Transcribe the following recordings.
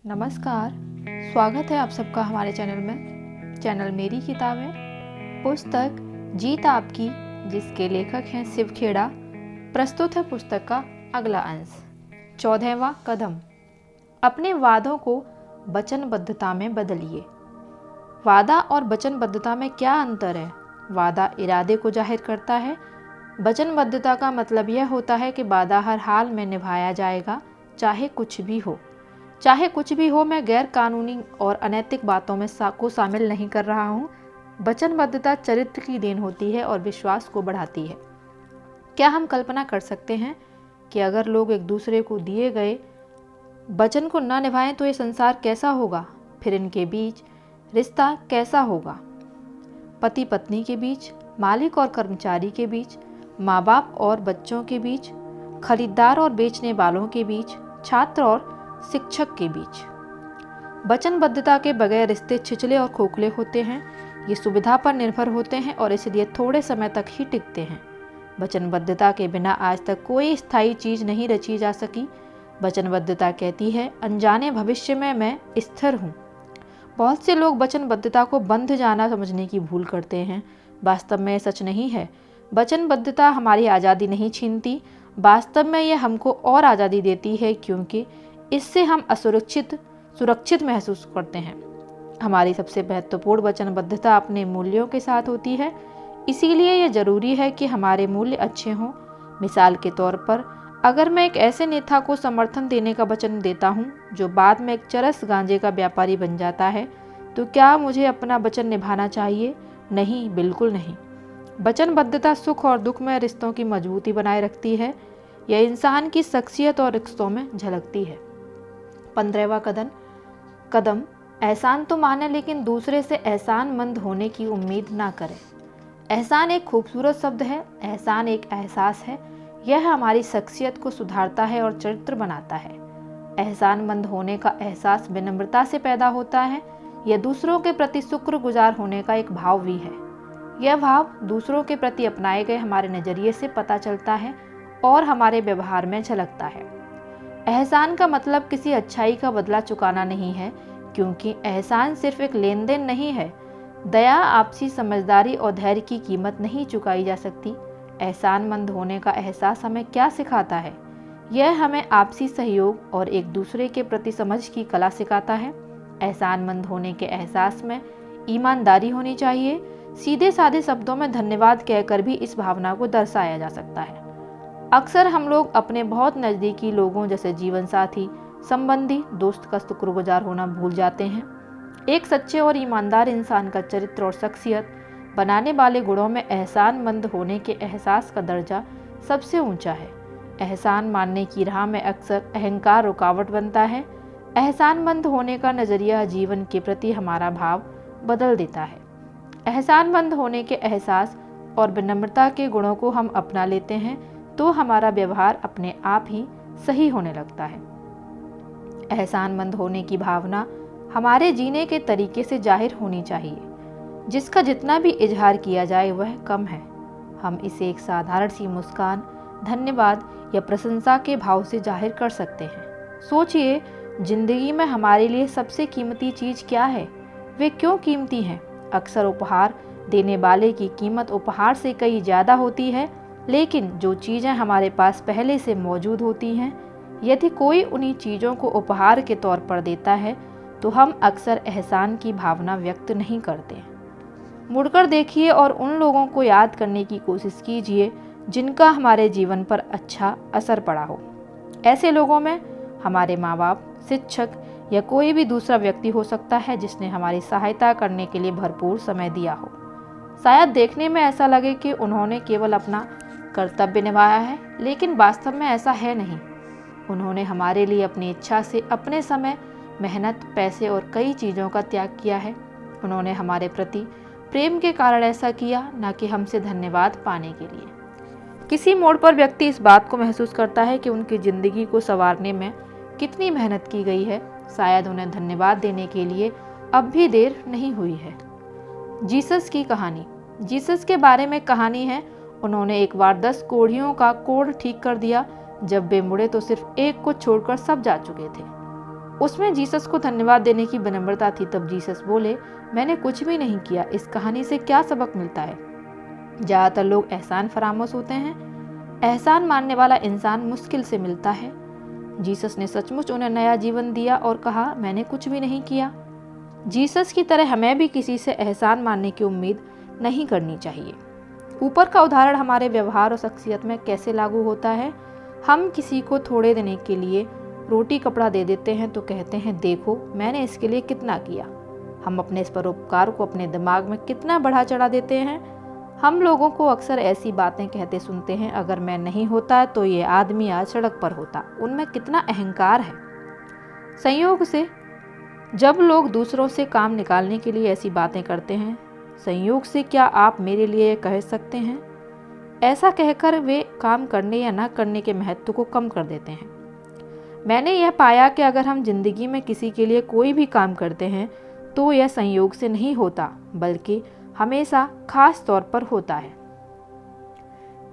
नमस्कार। स्वागत है आप सबका हमारे चैनल में। चैनल मेरी किताबें पुस्तक जीत आपकी, जिसके लेखक हैं शिव खेड़ा। प्रस्तुत है पुस्तक का अगला अंश। 14वां कदम, अपने वादों को वचनबद्धता में बदलिए। वादा और वचनबद्धता में क्या अंतर है? वादा इरादे को जाहिर करता है। वचनबद्धता का मतलब यह होता है कि वादा हर हाल में निभाया जाएगा, चाहे कुछ भी हो। चाहे कुछ भी हो, मैं गैर कानूनी और अनैतिक बातों में को शामिल नहीं कर रहा हूँ। वचनबद्धता चरित्र की देन होती है और विश्वास को बढ़ाती है। क्या हम कल्पना कर सकते हैं कि अगर लोग एक दूसरे को दिए गए वचन को न निभाएं तो ये संसार कैसा होगा? फिर इनके बीच रिश्ता कैसा होगा? पति पत्नी के बीच, मालिक और कर्मचारी के बीच, माँ बाप और बच्चों के बीच, खरीदार और बेचने वालों के बीच, छात्र और शिक्षक के बीच। वचनबद्धता के बगैर रिश्ते छिछले और खोखले होते हैं। ये सुविधा पर निर्भर होते हैं और इसलिए थोड़े समय तक ही टिकते हैं। वचनबद्धता के बिना आज तक कोई स्थायी चीज नहीं रची जा सकी। वचनबद्धता कहती है, अनजाने भविष्य में मैं स्थिर हूँ। बहुत से लोग वचनबद्धता को बंध जाना समझने की भूल करते हैं। वास्तव में सच नहीं है। वचनबद्धता हमारी आज़ादी नहीं छीनती, वास्तव में यह हमको और आज़ादी देती है, क्योंकि इससे हम सुरक्षित महसूस करते हैं। हमारी सबसे महत्वपूर्ण वचनबद्धता अपने मूल्यों के साथ होती है। इसीलिए यह जरूरी है कि हमारे मूल्य अच्छे हों। मिसाल के तौर पर, अगर मैं एक ऐसे नेता को समर्थन देने का वचन देता हूं जो बाद में एक चरस गांजे का व्यापारी बन जाता है, तो क्या मुझे अपना वचन निभाना चाहिए? नहीं, बिल्कुल नहीं। वचनबद्धता सुख और दुख में रिश्तों की मजबूती बनाए रखती है। यह इंसान की शख्सियत और रिश्तों में झलकती है। 15वां कदम, एहसान तो माने, लेकिन दूसरे से एहसानमंद होने की उम्मीद ना करें। एहसान एक खूबसूरत शब्द है। एहसान एक एहसास है। यह हमारी शख्सियत को सुधारता है और चरित्र बनाता है। एहसानमंद होने का एहसास विनम्रता से पैदा होता है। यह दूसरों के प्रति शुक्रगुजार होने का एक भाव भी है। यह भाव दूसरों के प्रति अपनाए गए हमारे नजरिए से पता चलता है और हमारे व्यवहार में झलकता है। एहसान का मतलब किसी अच्छाई का बदला चुकाना नहीं है, क्योंकि एहसान सिर्फ एक लेन देन नहीं है। दया, आपसी समझदारी और धैर्य की कीमत नहीं चुकाई जा सकती। एहसानमंद होने का एहसास हमें क्या सिखाता है? यह हमें आपसी सहयोग और एक दूसरे के प्रति समझ की कला सिखाता है। एहसानमंद होने के एहसास में ईमानदारी होनी चाहिए। सीधे साधे शब्दों में धन्यवाद कहकर भी इस भावना को दर्शाया जा सकता है। अक्सर हम लोग अपने बहुत नज़दीकी लोगों जैसे जीवन साथी, संबंधी, दोस्त का शुक्रगुजार होना भूल जाते हैं। एक सच्चे और ईमानदार इंसान का चरित्र और शख्सियत बनाने वाले गुणों में एहसानमंद होने के एहसास का दर्जा सबसे ऊंचा है। एहसान मानने की राह में अक्सर अहंकार रुकावट बनता है। एहसानमंद होने का नज़रिया जीवन के प्रति हमारा भाव बदल देता है। एहसानमंद होने के एहसास और विनम्रता के गुणों को हम अपना लेते हैं तो हमारा व्यवहार अपने आप ही सही होने लगता है। एहसानमंद होने की भावना हमारे जीने के तरीके से जाहिर होनी चाहिए। जिसका जितना भी इजहार किया जाए वह कम है। हम इसे एक साधारण सी मुस्कान, धन्यवाद या प्रशंसा के भाव से जाहिर कर सकते हैं। सोचिए, जिंदगी में हमारे लिए सबसे कीमती चीज़ क्या है? वे क्यों कीमती हैं? अक्सर उपहार देने वाले की कीमत उपहार से कहीं ज़्यादा होती है, लेकिन जो चीज़ें हमारे पास पहले से मौजूद होती हैं, यदि कोई उन्हीं चीज़ों को उपहार के तौर पर देता है तो हम अक्सर एहसान की भावना व्यक्त नहीं करते। मुड़कर देखिए और उन लोगों को याद करने की कोशिश कीजिए जिनका हमारे जीवन पर अच्छा असर पड़ा हो। ऐसे लोगों में हमारे माँ बाप, शिक्षक या कोई भी दूसरा व्यक्ति हो सकता है जिसने हमारी सहायता करने के लिए भरपूर समय दिया हो। शायद देखने में ऐसा लगे कि उन्होंने केवल अपना कर्तव्य निभाया है, लेकिन वास्तव में ऐसा है नहीं। उन्होंने हमारे लिए अपनी इच्छा से अपने समय, मेहनत, पैसे और कई चीज़ों का त्याग किया है। उन्होंने हमारे प्रति प्रेम के कारण ऐसा किया, न कि हमसे धन्यवाद पाने के लिए। किसी मोड़ पर व्यक्ति इस बात को महसूस करता है कि उनकी ज़िंदगी को संवारने में कितनी मेहनत की गई है। शायद उन्हें धन्यवाद देने के लिए अब भी देर नहीं हुई है। जीसस की कहानी। जीसस के बारे में कहानी है, उन्होंने एक बार 10 कोढ़ियों का कोढ़ ठीक कर दिया। जब वे मुड़े तो सिर्फ एक को छोड़कर सब जा चुके थे। उसमें जीसस को धन्यवाद देने की विनम्रता थी। तब जीसस बोले, मैंने कुछ भी नहीं किया। इस कहानी से क्या सबक मिलता है? ज्यादातर लोग एहसान फरामोश होते हैं। एहसान मानने वाला इंसान मुश्किल से मिलता है। जीसस ने सचमुच उन्हें नया जीवन दिया और कहा, मैंने कुछ भी नहीं किया। जीसस की तरह हमें भी किसी से एहसान मानने की उम्मीद नहीं करनी चाहिए। ऊपर का उदाहरण हमारे व्यवहार और शख्सियत में कैसे लागू होता है? हम किसी को थोड़े देने के लिए रोटी कपड़ा दे देते हैं तो कहते हैं, देखो मैंने इसके लिए कितना किया। हम अपने इस परोपकार को अपने दिमाग में कितना बढ़ा चढ़ा देते हैं। हम लोगों को अक्सर ऐसी बातें कहते सुनते हैं, अगर मैं नहीं होता तो ये आदमी आज सड़क पर होता। उनमें कितना अहंकार है। संयोग से जब लोग दूसरों से काम निकालने के लिए ऐसी बातें करते हैं, संयोग से क्या आप मेरे लिए कह सकते हैं? ऐसा कहकर वे काम करने या ना करने के महत्व को कम कर देते हैं। मैंने यह पाया कि अगर हम जिंदगी में किसी के लिए कोई भी काम करते हैं तो यह संयोग से नहीं होता, बल्कि हमेशा खास तौर पर होता है।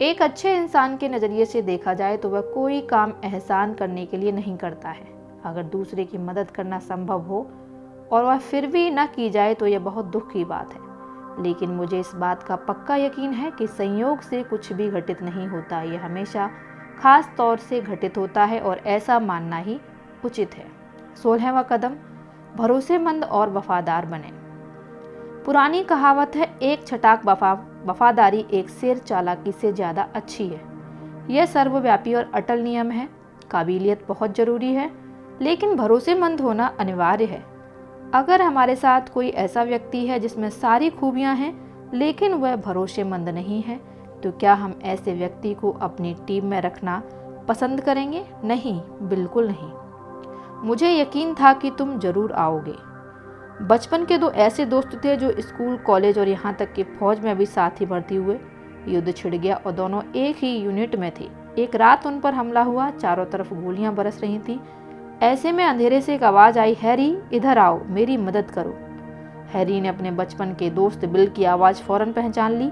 एक अच्छे इंसान के नज़रिए से देखा जाए तो वह कोई काम एहसान करने के लिए नहीं करता है। अगर दूसरे की मदद करना संभव हो और वह फिर भी न की जाए तो यह बहुत दुख की बात है। लेकिन मुझे इस बात का पक्का यकीन है कि संयोग से कुछ भी घटित नहीं होता। यह हमेशा खास तौर से घटित होता है और ऐसा मानना ही उचित है। 16वां कदम, भरोसेमंद और वफादार बने। पुरानी कहावत है, एक छटाक वफादारी एक शेर चालाकी से ज़्यादा अच्छी है। यह सर्वव्यापी और अटल नियम है। काबिलियत बहुत ज़रूरी है, लेकिन भरोसेमंद होना अनिवार्य है। अगर हमारे साथ कोई ऐसा व्यक्ति है जिसमें सारी खूबियां हैं लेकिन वह भरोसेमंद नहीं है, तो क्या हम ऐसे व्यक्ति को अपनी टीम में रखना पसंद करेंगे? नहीं, बिल्कुल नहीं। मुझे यकीन था कि तुम जरूर आओगे। बचपन के दो ऐसे दोस्त थे जो स्कूल, कॉलेज और यहाँ तक कि फौज में भी साथ ही भर्ती हुए। युद्ध छिड़ गया और दोनों एक ही यूनिट में थे। एक रात उन पर हमला हुआ, चारों तरफ गोलियां बरस रही थी। ऐसे में अंधेरे से एक आवाज़ आई, हैरी इधर आओ, मेरी मदद करो। हैरी ने अपने बचपन के दोस्त बिल की आवाज़ फौरन पहचान ली।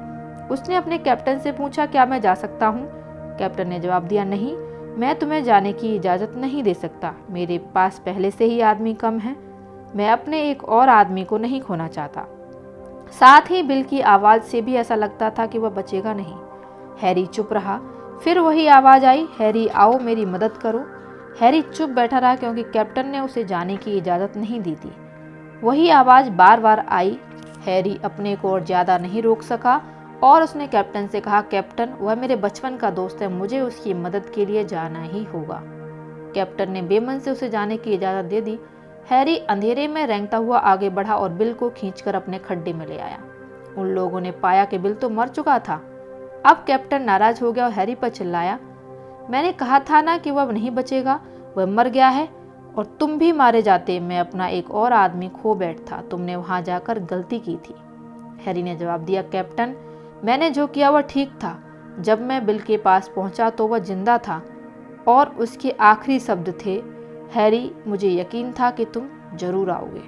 उसने अपने कैप्टन से पूछा, क्या मैं जा सकता हूँ? कैप्टन ने जवाब दिया, नहीं, मैं तुम्हें जाने की इजाज़त नहीं दे सकता। मेरे पास पहले से ही आदमी कम है। मैं अपने एक और आदमी को नहीं खोना चाहता। साथ ही बिल की आवाज़ से भी ऐसा लगता था कि वह बचेगा नहीं। हैरी चुप रहा। फिर वही आवाज़ आई, हैरी आओ, मेरी मदद करो। हैरी चुप बैठा रहा क्योंकि कैप्टन ने उसे जाने की इजाज़त नहीं दी थी। वही आवाज़ बार बार आई। हैरी अपने को और ज़्यादा नहीं रोक सका और उसने कैप्टन से कहा, कैप्टन, वह मेरे बचपन का दोस्त है, मुझे उसकी मदद के लिए जाना ही होगा। कैप्टन ने बेमन से उसे जाने की इजाज़त दे दी। हैरी अंधेरे में रेंगता हुआ आगे बढ़ा और बिल को खींचकर अपने खड्डे में ले आया। उन लोगों ने पाया कि बिल तो मर चुका था। अब कैप्टन नाराज हो गया और हैरी पर चिल्लाया, मैंने कहा था ना कि वह नहीं बचेगा, वह मर गया है और तुम भी मारे जाते। मैं अपना एक और आदमी खो बैठता, तुमने वहां जाकर गलती की थी। हैरी ने जवाब दिया, कैप्टन, मैंने जो किया वह ठीक था। जब मैं बिल के पास पहुंचा तो वह जिंदा था और उसके आखिरी शब्द थे, हैरी, मुझे यकीन था कि तुम जरूर आओगे।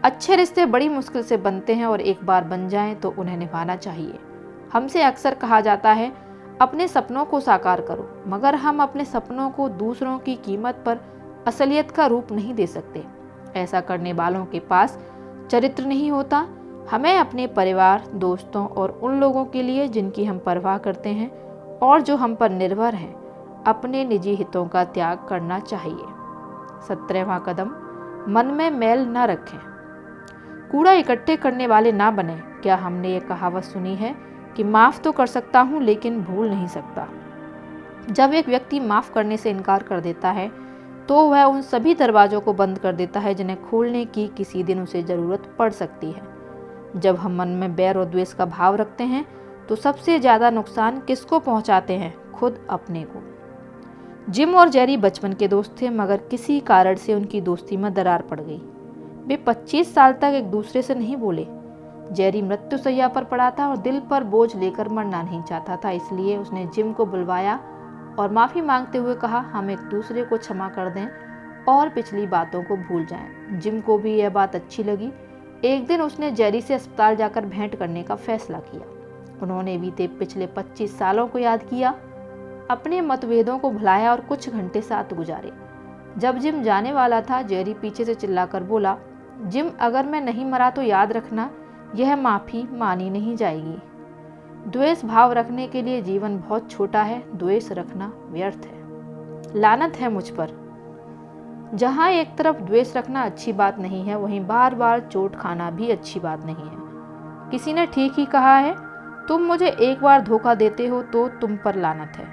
अच्छे रिश्ते बड़ी मुश्किल से बनते हैं और एक बार बन जाएं तो उन्हें निभाना चाहिए। हमसे अक्सर कहा जाता है, अपने सपनों को साकार करो, मगर हम अपने सपनों को दूसरों की कीमत पर असलियत का रूप नहीं दे सकते। ऐसा करने वालों के पास चरित्र नहीं होता। हमें अपने परिवार, दोस्तों और उन लोगों के लिए जिनकी हम परवाह करते हैं और जो हम पर निर्भर हैं, अपने निजी हितों का त्याग करना चाहिए। 17वां कदम, मन में मैल न रखें। कूड़ा इकट्ठे करने वाले ना बने। क्या हमने ये कहावत सुनी है कि माफ़ तो कर सकता हूँ लेकिन भूल नहीं सकता। जब एक व्यक्ति माफ़ करने से इनकार कर देता है तो वह उन सभी दरवाज़ों को बंद कर देता है जिन्हें खोलने की किसी दिन उसे ज़रूरत पड़ सकती है। जब हम मन में बैर और द्वेष का भाव रखते हैं तो सबसे ज़्यादा नुकसान किसको पहुँचाते हैं? खुद अपने को। जिम और जेरी बचपन के दोस्त थे, मगर किसी कारण से उनकी दोस्ती में दरार पड़ गई। वे 25 साल तक एक दूसरे से नहीं बोले। जेरी मृत्युशैया पर पड़ा था और दिल पर बोझ लेकर मरना नहीं चाहता था, इसलिए उसने जिम को बुलवाया और माफ़ी मांगते हुए कहा, हम एक दूसरे को क्षमा कर दें और पिछली बातों को भूल जाएं। जिम को भी यह बात अच्छी लगी। एक दिन उसने जेरी से अस्पताल जाकर भेंट करने का फैसला किया। उन्होंने बीते पिछले 25 सालों को याद किया, अपने मतभेदों को भुलाया और कुछ घंटे साथ गुजारे। जब जिम जाने वाला था, जेरी पीछे से चिल्लाकर बोला, जिम, अगर मैं नहीं मरा तो याद रखना, यह माफ़ी मानी नहीं जाएगी। द्वेष भाव रखने के लिए जीवन बहुत छोटा है, द्वेष रखना व्यर्थ है। लानत है मुझ पर। जहाँ एक तरफ द्वेष रखना अच्छी बात नहीं है, वहीं बार बार चोट खाना भी अच्छी बात नहीं है। किसी ने ठीक ही कहा है, तुम मुझे एक बार धोखा देते हो तो तुम पर लानत है,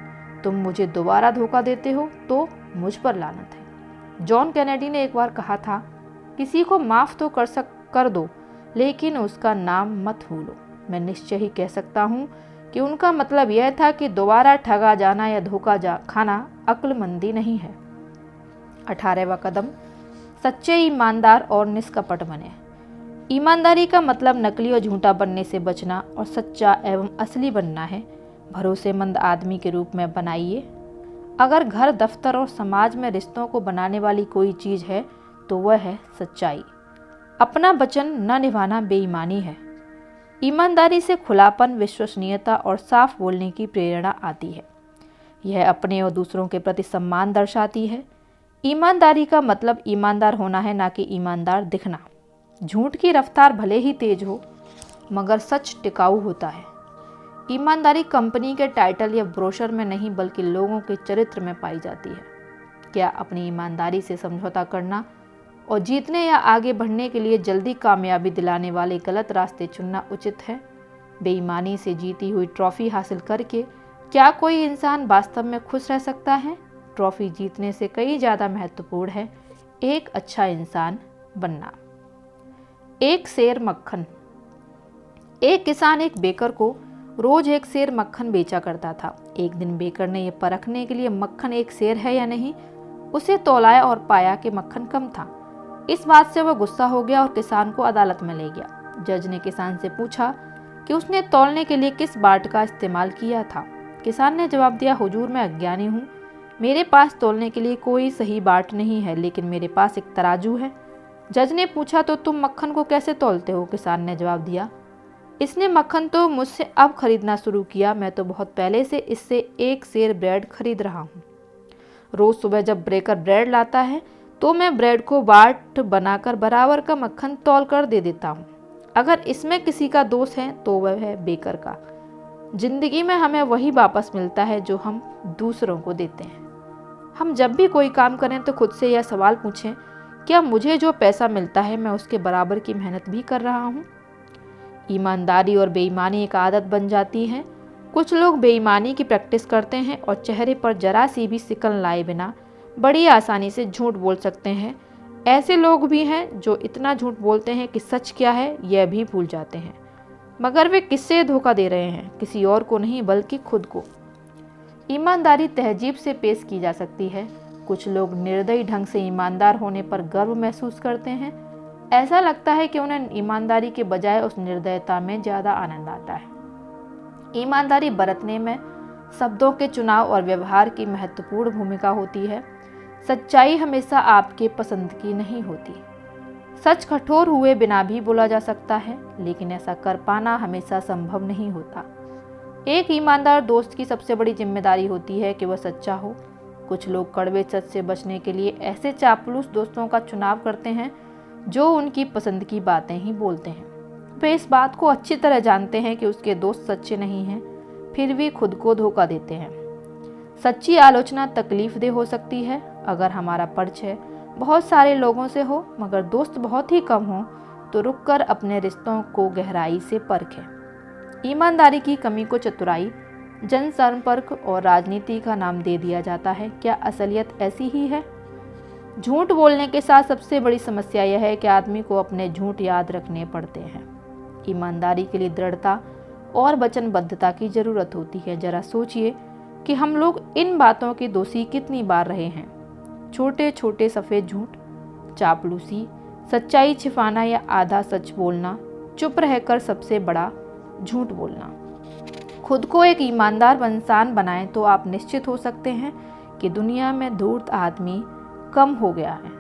तुम मुझे दोबारा धोखा देते हो तो मुझ पर लानत है। जॉन कैनेडी ने एक बार कहा था, किसी को माफ़ तो कर दो, लेकिन उसका नाम मत भूलो। मैं निश्चय ही कह सकता हूँ कि उनका मतलब यह था कि दोबारा ठगा जाना या धोखा खाना अक्लमंदी नहीं है। 18वां कदम, सच्चे, ईमानदार और निष्कपट बने। ईमानदारी का मतलब नकली और झूठा बनने से बचना और सच्चा एवं असली बनना है। भरोसेमंद आदमी के रूप में बनाइए। अगर घर, दफ्तर और समाज में रिश्तों को बनाने वाली कोई चीज़ है तो वह है सच्चाई। अपना वचन न निभाना बेईमानी है। ईमानदारी से खुलापन, विश्वसनीयता और साफ बोलने की प्रेरणा आती है। यह अपने और दूसरों के प्रति सम्मान दर्शाती है। ईमानदारी का मतलब ईमानदार होना है, ना कि ईमानदार दिखना। झूठ की रफ्तार भले ही तेज हो, मगर सच टिकाऊ होता है। ईमानदारी कंपनी के टाइटल या ब्रोशर में नहीं, बल्कि लोगों के चरित्र में पाई जाती है। क्या अपनी ईमानदारी से समझौता करना और जीतने या आगे बढ़ने के लिए जल्दी कामयाबी दिलाने वाले गलत रास्ते चुनना उचित है? बेईमानी से जीती हुई ट्रॉफी हासिल करके क्या कोई इंसान वास्तव में खुश रह सकता है? ट्रॉफी जीतने से कई ज़्यादा महत्वपूर्ण है एक अच्छा इंसान बनना। एक सेर मक्खन। एक किसान एक बेकर को रोज एक सेर मक्खन बेचा करता था। एक दिन बेकर ने यह परखने के लिए मक्खन एक सेर है या नहीं, उसे तौलाया और पाया कि मक्खन कम था। इस बात से वह गुस्सा हो गया और किसान को अदालत में ले गया। जज ने किसान से पूछा कि उसने तौलने के लिए किस बाट का इस्तेमाल किया था। किसान ने जवाब दिया, हुजूर, मैं अज्ञानी हूँ, मेरे पास तौलने के लिए कोई सही बाट नहीं है, लेकिन मेरे पास एक तराजू है। जज ने पूछा, तो तुम मक्खन को कैसे तौलते हो? किसान ने जवाब दिया, इसने मक्खन तो मुझसे अब खरीदना शुरू किया, मैं तो बहुत पहले से इससे एक सेर ब्रेड खरीद रहा हूँ। रोज सुबह जब बेकर ब्रेड लाता है तो मैं ब्रेड को बाट बनाकर बराबर का मक्खन तौल कर दे देता हूँ। अगर इसमें किसी का दोष है तो वह है बेकर का। जिंदगी में हमें वही वापस मिलता है जो हम दूसरों को देते हैं। हम जब भी कोई काम करें तो खुद से यह सवाल पूछें, क्या मुझे जो पैसा मिलता है मैं उसके बराबर की मेहनत भी कर रहा हूँ? ईमानदारी और बेईमानी एक आदत बन जाती है। कुछ लोग बेईमानी की प्रैक्टिस करते हैं और चेहरे पर जरा सी भी सिकन लाए बिना बड़ी आसानी से झूठ बोल सकते हैं। ऐसे लोग भी हैं जो इतना झूठ बोलते हैं कि सच क्या है यह भी भूल जाते हैं। मगर वे किससे धोखा दे रहे हैं? किसी और को नहीं, बल्कि खुद को। ईमानदारी तहजीब से पेश की जा सकती है। कुछ लोग निर्दयी ढंग से ईमानदार होने पर गर्व महसूस करते हैं। ऐसा लगता है कि उन्हें ईमानदारी के बजाय उस निर्दयता में ज़्यादा आनंद आता है। ईमानदारी बरतने में शब्दों के चुनाव और व्यवहार की महत्वपूर्ण भूमिका होती है। सच्चाई हमेशा आपके पसंद की नहीं होती। सच कठोर हुए बिना भी बोला जा सकता है, लेकिन ऐसा कर पाना हमेशा संभव नहीं होता। एक ईमानदार दोस्त की सबसे बड़ी जिम्मेदारी होती है कि वह सच्चा हो। कुछ लोग कड़वे सच से बचने के लिए ऐसे चापलूस दोस्तों का चुनाव करते हैं जो उनकी पसंद की बातें ही बोलते हैं। वे इस बात को अच्छी तरह जानते हैं कि उसके दोस्त सच्चे नहीं हैं, फिर भी खुद को धोखा देते हैं। सच्ची आलोचना तकलीफदेह हो सकती है। अगर हमारा परिचय बहुत सारे लोगों से हो मगर दोस्त बहुत ही कम हो, तो रुककर अपने रिश्तों को गहराई से परखें। ईमानदारी की कमी को चतुराई, जनसंपर्क और राजनीति का नाम दे दिया जाता है। क्या असलियत ऐसी ही है? झूठ बोलने के साथ सबसे बड़ी समस्या यह है कि आदमी को अपने झूठ याद रखने पड़ते हैं। ईमानदारी के लिए दृढ़ता और वचनबद्धता की जरूरत होती है। जरा सोचिए कि हम लोग इन बातों के दोषी कितनी बार रहे हैं। छोटे छोटे सफ़ेद झूठ, चापलूसी, सच्चाई छिपाना या आधा सच बोलना, चुप रहकर सबसे बड़ा झूठ बोलना। खुद को एक ईमानदार इंसान बनाएं तो आप निश्चित हो सकते हैं कि दुनिया में धूर्त आदमी कम हो गया है।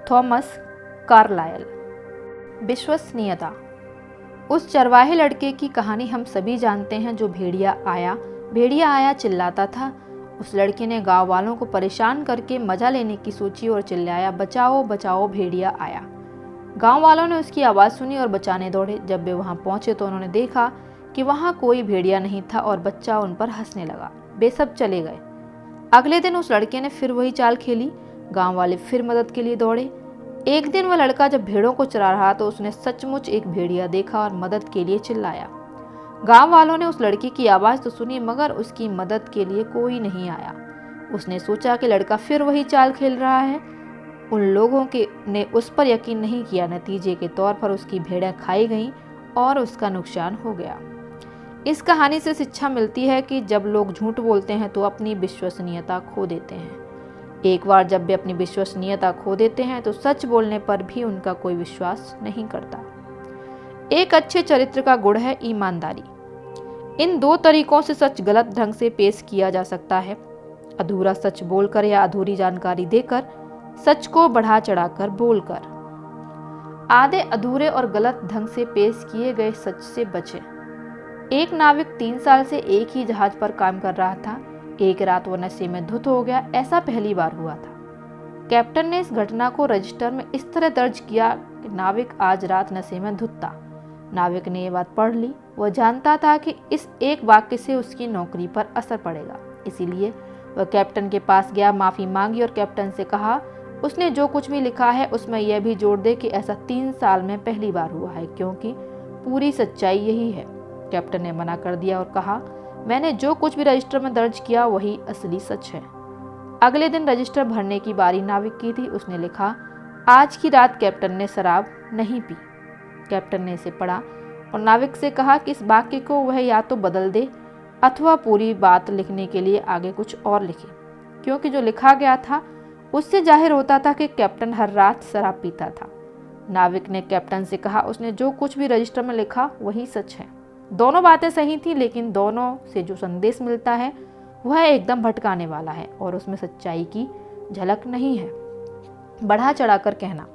Thomas Carlyle. विश्वसनीयता। उस चरवाहे लड़के की कहानी हम सभी जानते हैं जो भेड़िया आया चिल्लाता था उस लड़के ने गांव वालों को परेशान करके मजा लेने की सोची और चिल्लाया, बचाओ बचाओ भेड़िया आया। गांव वालों ने उसकी आवाज़ सुनी और बचाने दौड़े। जब वे वहां पहुंचे तो उन्होंने देखा कि वहां कोई भेड़िया नहीं था और बच्चा उन पर हंसने लगा। वे सब चले गए। अगले दिन उस लड़के ने फिर वही चाल खेली। गांव वाले फिर मदद के लिए दौड़े। एक दिन वह लड़का जब भेड़ों को चरा रहा तो उसने सचमुच एक भेड़िया देखा और मदद के लिए चिल्लाया। गांव वालों ने उस लड़के की आवाज़ तो सुनी मगर उसकी मदद के लिए कोई नहीं आया। उसने सोचा कि लड़का फिर वही चाल खेल रहा है। उन लोगों ने उस पर यकीन नहीं किया। नतीजे के तौर पर उसकी भेड़ें खाई गईं और उसका नुकसान हो गया। इस कहानी से शिक्षा मिलती है कि जब लोग झूठ बोलते हैं तो अपनी विश्वसनीयता खो देते हैं। एक बार जब वे अपनी विश्वसनीयता खो देते हैं तो सच बोलने पर भी उनका कोई विश्वास नहीं करता। एक अच्छे चरित्र का गुण है ईमानदारी। इन दो तरीकों से सच गलत ढंग से पेश किया जा सकता है, अधूरा सच बोलकर या अधूरी जानकारी देकर, सच को बढ़ा चढ़ाकर बोलकर। आधे अधूरे और गलत ढंग से पेश किए गए सच से बचें। एक नाविक 3 साल से एक ही जहाज पर काम कर रहा था। एक रात वो नशे में धुत हो गया। ऐसा पहली बार हुआ था। कैप्टन ने इस घटना को रजिस्टर में इस तरह दर्ज किया कि नाविक आज रात नशे में धुत था। नाविक ने ये बात पढ़ ली। वह जानता था कि इस एक वाक्य से उसकी नौकरी पर असर पड़ेगा, इसीलिए वह कैप्टन के पास गया, माफ़ी मांगी और कैप्टन से कहा उसने जो कुछ भी लिखा है उसमें यह भी जोड़ दे कि ऐसा 3 साल में पहली बार हुआ है, क्योंकि पूरी सच्चाई यही है। कैप्टन ने मना कर दिया और कहा मैंने जो कुछ भी रजिस्टर में दर्ज किया वही असली सच है। अगले दिन रजिस्टर भरने की बारी नाविक की थी। उसने लिखा आज की रात कैप्टन ने शराब नहीं पी। कैप्टन ने इसे पढ़ा और नाविक से कहा कि इस वाक्य को वह या तो बदल दे अथवा पूरी बात लिखने के लिए आगे कुछ और लिखे, क्योंकि जो लिखा गया था उससे जाहिर होता था कि कैप्टन हर रात शराब पीता था। नाविक ने कैप्टन से कहा उसने जो कुछ भी रजिस्टर में लिखा वही सच है। दोनों बातें सही थी, लेकिन दोनों से जो संदेश मिलता है वह एकदम भटकाने वाला है और उसमें सच्चाई की झलक नहीं है। बढ़ा चढ़ाकर कहना।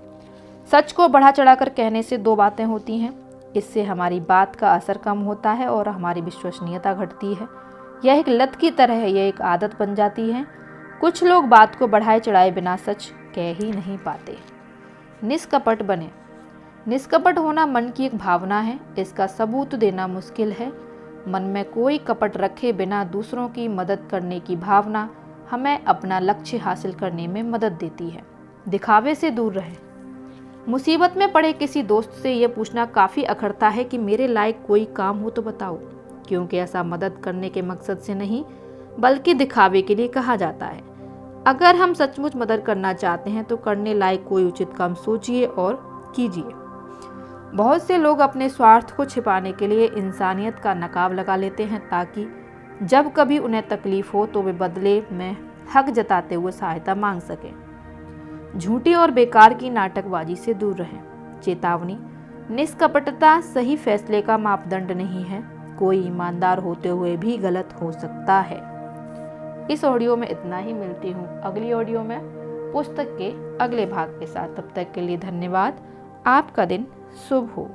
सच को बढ़ा चढ़ाकर कहने से 2 बातें होती हैं। इससे हमारी बात का असर कम होता है और हमारी विश्वसनीयता घटती है। यह एक लत की तरह है, यह एक आदत बन जाती है। कुछ लोग बात को बढ़ाए चढ़ाए बिना सच कह ही नहीं पाते। निष्कपट बने। निष्कपट होना मन की एक भावना है। इसका सबूत देना मुश्किल है। मन में कोई कपट रखे बिना दूसरों की मदद करने की भावना हमें अपना लक्ष्य हासिल करने में मदद देती है। दिखावे से दूर रहें। मुसीबत में पड़े किसी दोस्त से यह पूछना काफ़ी अखरता है कि मेरे लायक कोई काम हो तो बताओ, क्योंकि ऐसा मदद करने के मकसद से नहीं बल्कि दिखावे के लिए कहा जाता है। अगर हम सचमुच मदद करना चाहते हैं तो करने लायक कोई उचित काम सोचिए और कीजिए। बहुत से लोग अपने स्वार्थ को छिपाने के लिए इंसानियत का नकाब लगा लेते हैं ताकि जब कभी उन्हें तकलीफ हो तो वे बदले में हक जताते हुए सहायता मांग सकें। झूठी और बेकार की नाटकबाजी से दूर रहें। चेतावनी। निष्कपटता सही फैसले का मापदंड नहीं है। कोई ईमानदार होते हुए भी गलत हो सकता है। इस ऑडियो में इतना ही। मिलती हूँ अगली ऑडियो में पुस्तक के अगले भाग के साथ। तब तक के लिए धन्यवाद। आपका दिन शुभ हो।